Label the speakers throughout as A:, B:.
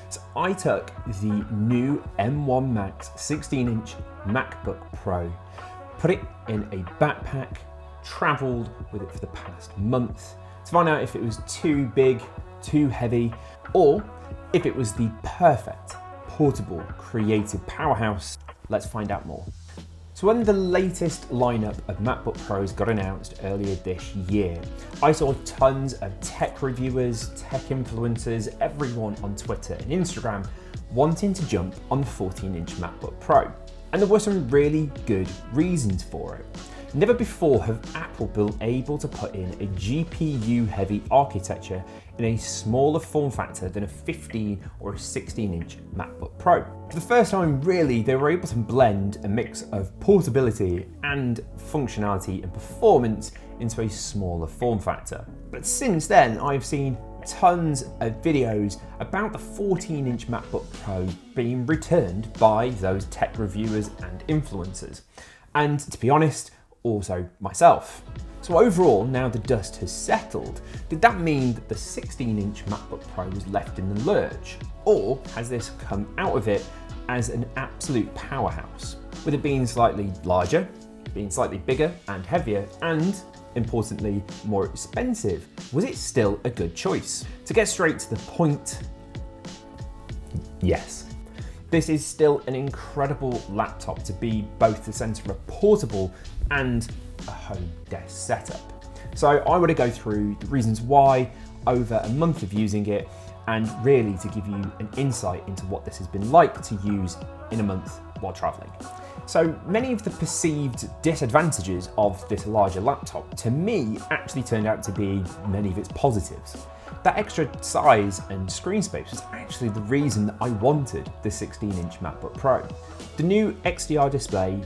A: So I took the new M1 Max 16-inch MacBook Pro, put it in a backpack, traveled with it for the past month to find out if it was too big, too heavy, or if it was the perfect portable creative powerhouse. Let's find out more. So when the latest lineup of MacBook Pros got announced earlier this year, I saw tons of tech reviewers, tech influencers, everyone on Twitter and Instagram wanting to jump on the 14-inch MacBook Pro. And there were some really good reasons for it. Never before have Apple been able to put in a GPU-heavy architecture in a smaller form factor than a 15 or a 16-inch MacBook Pro. For the first time, really, they were able to blend a mix of portability and functionality and performance into a smaller form factor. But since then, I've seen tons of videos about the 14-inch MacBook Pro being returned by those tech reviewers and influencers. And to be honest, also myself. So overall, now the dust has settled, did that mean that the 16-inch MacBook Pro was left in the lurch? Or has this come out of it as an absolute powerhouse? With it being slightly larger, being slightly bigger and heavier, and importantly, more expensive, was it still a good choice? To get straight to the point, yes. This is still an incredible laptop to be both the center of a portable and a home desk setup. So I want to go through the reasons why over a month of using it, and really to give you an insight into what this has been like to use in a month while traveling. So many of the perceived disadvantages of this larger laptop, to me, actually turned out to be many of its positives. That extra size and screen space was actually the reason that I wanted the 16-inch MacBook Pro. The new XDR display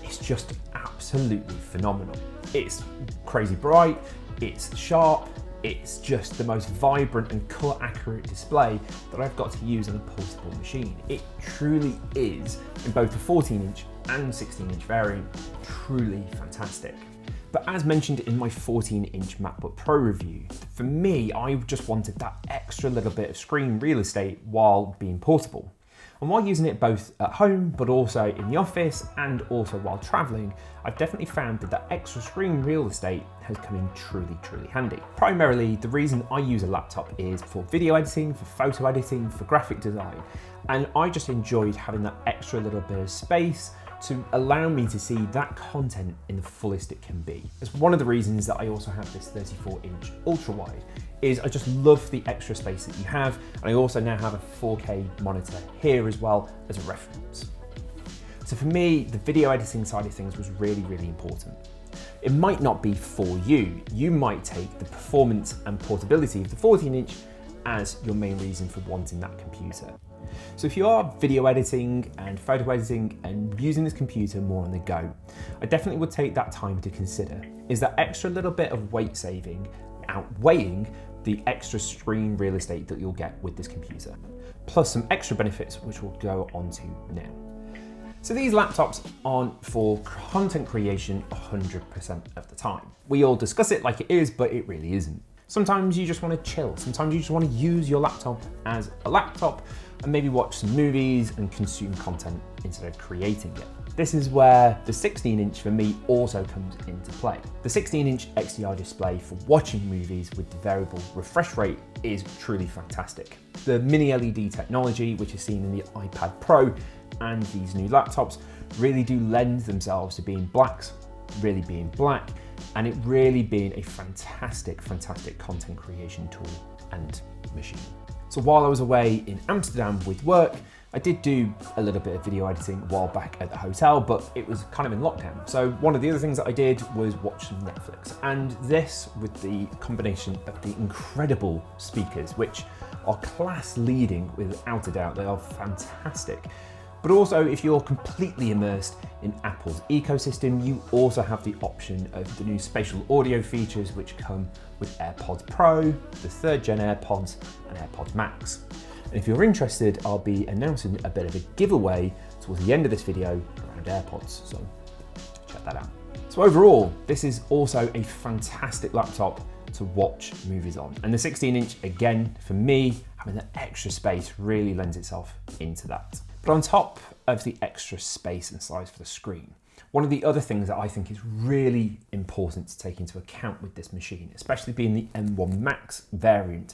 A: is just absolutely phenomenal. It's crazy bright, it's sharp, it's just the most vibrant and color accurate display that I've got to use on a portable machine. It truly is, in both the 14-inch and 16-inch variant, truly fantastic. But as mentioned in my 14-inch MacBook Pro review, for me, I just wanted that extra little bit of screen real estate while being portable. And while using it both at home, but also in the office and also while traveling, I've definitely found that that extra screen real estate has come in truly, truly handy. Primarily, the reason I use a laptop is for video editing, for photo editing, for graphic design. And I just enjoyed having that extra little bit of space to allow me to see that content in the fullest it can be. It's one of the reasons that I also have this 34-inch ultra wide, is I just love the extra space that you have, and I also now have a 4K monitor here as well as a reference. So for me, the video editing side of things was really, really important. It might not be for you. You might take the performance and portability of the 14-inch as your main reason for wanting that computer. So if you are video editing and photo editing and using this computer more on the go, I definitely would take that time to consider, is that extra little bit of weight saving outweighing the extra screen real estate that you'll get with this computer, plus some extra benefits which we'll go on to now. So these laptops aren't for content creation 100% of the time. We all discuss it like it is, but it really isn't. Sometimes you just want to chill. Sometimes you just want to use your laptop as a laptop and maybe watch some movies and consume content instead of creating it. This is where the 16-inch for me also comes into play. The 16-inch XDR display for watching movies with the variable refresh rate is truly fantastic. The mini LED technology, which is seen in the iPad Pro and these new laptops, really do lend themselves to being blacks, really being black, and it really being a fantastic, fantastic content creation tool and machine. So while I was away in Amsterdam with work, I did do a little bit of video editing while back at the hotel, but it was kind of in lockdown. So one of the other things that I did was watch some Netflix. And this, with the combination of the incredible speakers, which are class leading without a doubt, they are fantastic. But also, if you're completely immersed in Apple's ecosystem, you also have the option of the new spatial audio features which come with AirPods Pro, the 3rd gen AirPods, and AirPods Max. And if you're interested, I'll be announcing a bit of a giveaway towards the end of this video around AirPods, so check that out. So overall, this is also a fantastic laptop to watch movies on. And the 16-inch, again, for me, having that extra space really lends itself into that. But on top of the extra space and size for the screen, one of the other things that I think is really important to take into account with this machine, especially being the M1 Max variant,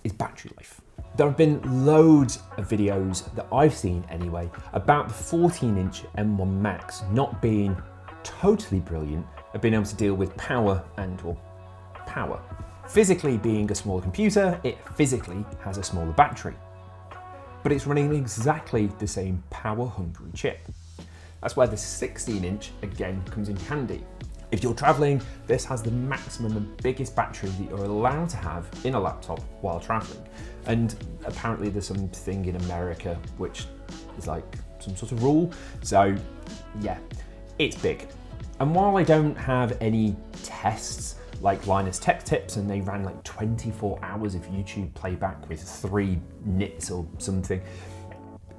A: is battery life. There have been loads of videos that I've seen anyway about the 14-inch M1 Max not being totally brilliant at being able to deal with power and, well, power. Physically being a smaller computer, it physically has a smaller battery, but it's running exactly the same power-hungry chip. That's where the 16-inch again comes in handy. If you're traveling, this has the maximum and biggest battery that you're allowed to have in a laptop while traveling. And apparently there's something in America which is like some sort of rule. So yeah, it's big. And while I don't have any tests like Linus Tech Tips, and they ran like 24 hours of YouTube playback with 3 nits or something,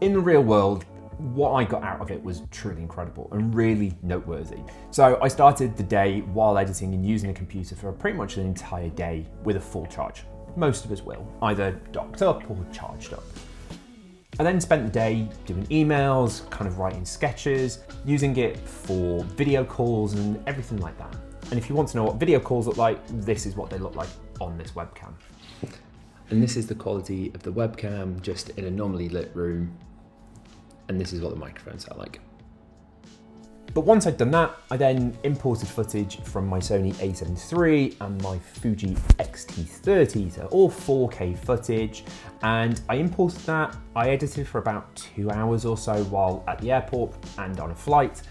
A: in the real world, what I got out of it was truly incredible and really noteworthy. So I started the day while editing and using a computer for pretty much an entire day with a full charge. Most of us will, either docked up or charged up. I then spent the day doing emails, kind of writing sketches, using it for video calls and everything like that. And if you want to know what video calls look like, this is what they look like on this webcam. And this is the quality of the webcam just in a normally lit room. And this is what the microphones sound like. But once I'd done that, I then imported footage from my Sony a7 III and my Fuji X-T30, so all 4K footage. And I imported that, I edited for about 2 hours or so while at the airport and on a flight.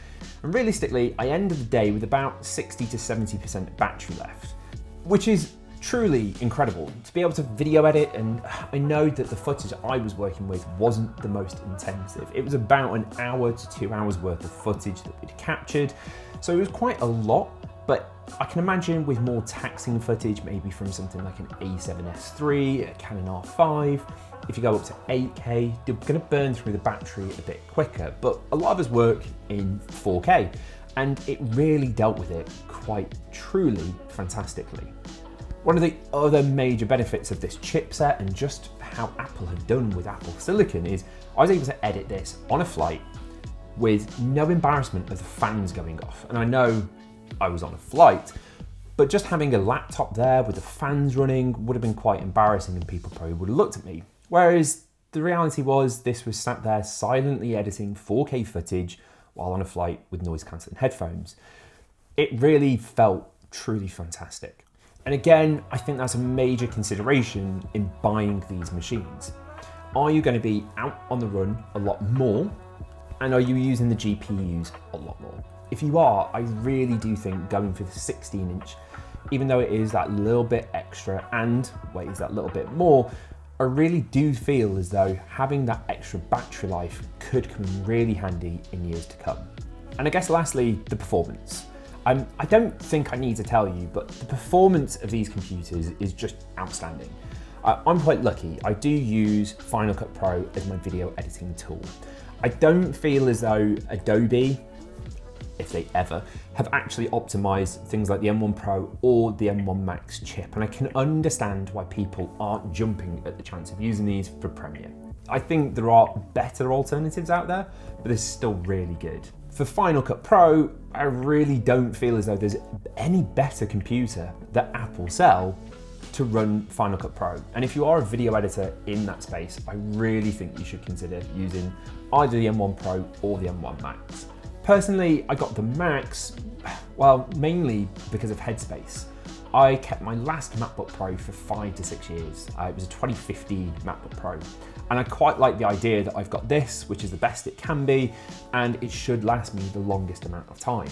A: And realistically, I ended the day with about 60 to 70% battery left, which is truly incredible to be able to video edit. And I know that the footage I was working with wasn't the most intensive. It was about an hour to 2 hours worth of footage that we'd captured. So it was quite a lot, but I can imagine with more taxing footage, maybe from something like an A7S III, a Canon R5, if you go up to 8K, you're gonna burn through the battery a bit quicker. But a lot of us work in 4K, and it really dealt with it quite truly fantastically. One of the other major benefits of this chipset and just how Apple have done with Apple Silicon is I was able to edit this on a flight with no embarrassment of the fans going off. And I know I was on a flight, but just having a laptop there with the fans running would have been quite embarrassing and people probably would have looked at me. Whereas the reality was this was sat there silently editing 4K footage while on a flight with noise cancelling headphones. It really felt truly fantastic. And again, I think that's a major consideration in buying these machines. Are you going to be out on the run a lot more? And are you using the GPUs a lot more? If you are, I really do think going for the 16-inch, even though it is that little bit extra and weighs that little bit more, I really do feel as though having that extra battery life could come in really handy in years to come. And I guess lastly, the performance. I don't think I need to tell you, but the performance of these computers is just outstanding. I'm quite lucky. I do use Final Cut Pro as my video editing tool. I don't feel as though Adobe, if they ever, have actually optimized things like the M1 Pro or the M1 Max chip, and I can understand why people aren't jumping at the chance of using these for Premiere. I think there are better alternatives out there, but this is still really good. For Final Cut Pro, I really don't feel as though there's any better computer that Apple sell to run Final Cut Pro. And if you are a video editor in that space, I really think you should consider using either the M1 Pro or the M1 Max. Personally, I got the Max, well, mainly because of headspace. I kept my last MacBook Pro for 5 to 6 years. It was a 2015 MacBook Pro. And I quite like the idea that I've got this, which is the best it can be, and it should last me the longest amount of time.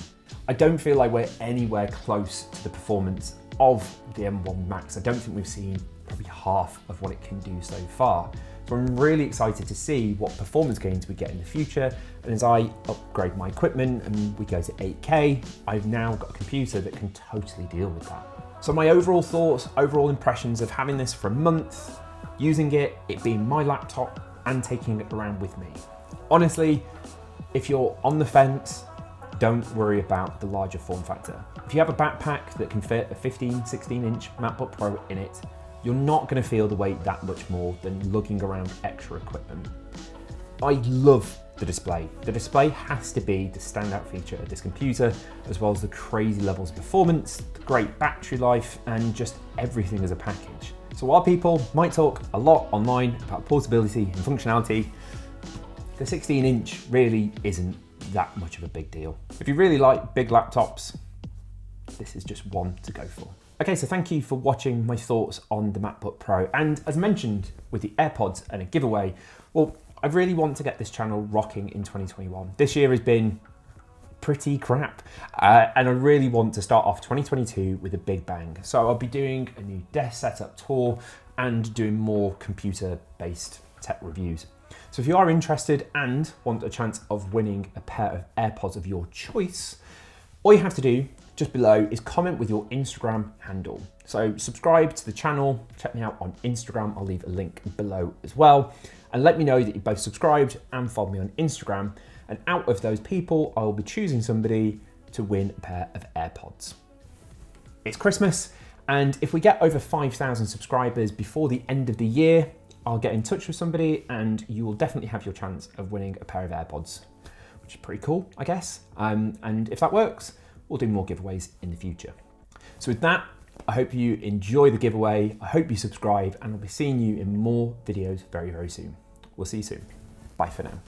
A: I don't feel like we're anywhere close to the performance of the M1 Max. I don't think we've seen probably half of what it can do so far. So I'm really excited to see what performance gains we get in the future. And as I upgrade my equipment and we go to 8K, I've now got a computer that can totally deal with that. So my overall thoughts, overall impressions of having this for a month, using it being my laptop and taking it around with me. Honestly, if you're on the fence, don't worry about the larger form factor. If you have a backpack that can fit a 15, 16-inch MacBook Pro in it, you're not going to feel the weight that much more than lugging around extra equipment. I love the display. The display has to be the standout feature of this computer, as well as the crazy levels of performance, the great battery life, and just everything as a package. So while people might talk a lot online about portability and functionality, the 16-inch really isn't that much of a big deal. If you really like big laptops, this is just one to go for. Okay, so thank you for watching my thoughts on the MacBook Pro. And as mentioned with the AirPods and a giveaway, well, I really want to get this channel rocking in 2021. This year has been pretty crap. And I really want to start off 2022 with a big bang. So I'll be doing a new desk setup tour and doing more computer-based tech reviews. So if you are interested and want a chance of winning a pair of AirPods of your choice, all you have to do just below is comment with your Instagram handle. So subscribe to the channel, check me out on Instagram, I'll leave a link below as well, and let me know that you both subscribed and follow me on Instagram. And out of those people, I will be choosing somebody to win a pair of AirPods. It's Christmas, and if we get over 5,000 subscribers before the end of the year, I'll get in touch with somebody and you will definitely have your chance of winning a pair of AirPods, which is pretty cool, I guess. And if that works, we'll do more giveaways in the future. So with that, I hope you enjoy the giveaway. I hope you subscribe, and I'll be seeing you in more videos very, very soon. We'll see you soon. Bye for now.